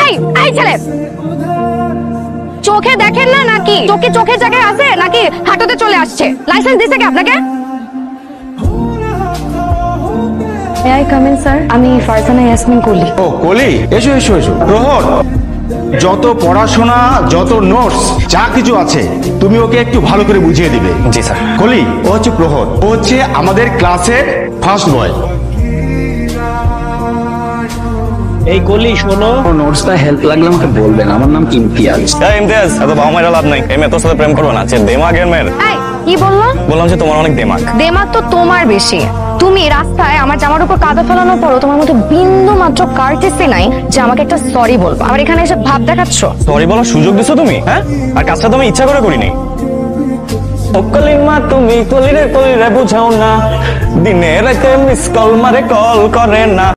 এই এই ছেলে, চোখে দেখেন না নাকি? চোখে চোখের জায়গায় আছে নাকি হাঁটুতে চলে আসছে? লাইসেন্স দিছে কি আপনাকে? May I come in sir? আমি ফারজানা ইয়াসমিন কলি। ও কলি, এসো এসো এসো। প্রহর, যত পড়াশোনা, যত নোটস, যা কিছু আছে তুমি ওকে একটু ভালো করে বুঝিয়ে দিবে। জি স্যার। কলি, ও হচ্ছে প্রহর, ও হচ্ছে আমাদের ক্লাসের ফার্স্ট বয়। এই কলি শোনো, নোটসটা হেল্প লাগলে আমাকে বলবেন। আমার নাম ইমতিয়াজ। এই ইমতিয়াজ, এত বাবা মায়েরা লাভ নাই। এই মেয়ে তোর সাথে প্রেম করবে না, যে দেমাগের মেয়ের। এই কি বললা? বললাম যে তোমার অনেক দেমাগ। দেমাগ তো তোমার বেশি। তুমি রাস্তায় আমার জামার উপর কাদা ফেলানোর পরও তোমার মধ্যে বিন্দু মাত্র কার্টেসি নাই যে আমাকে একটা সরি বলবো। আবার এখানে এসে ভাব দেখাচ্ছ। সরি বলার সুযোগ দিছো তুমি, হ্যাঁ? আর কাজটা তুমি ইচ্ছা করে করিনি। ও কলিমা, তুমি কলিরে কলিরে বুঝাও না, দিনে রাতে মিস কল মারে, কল করে না।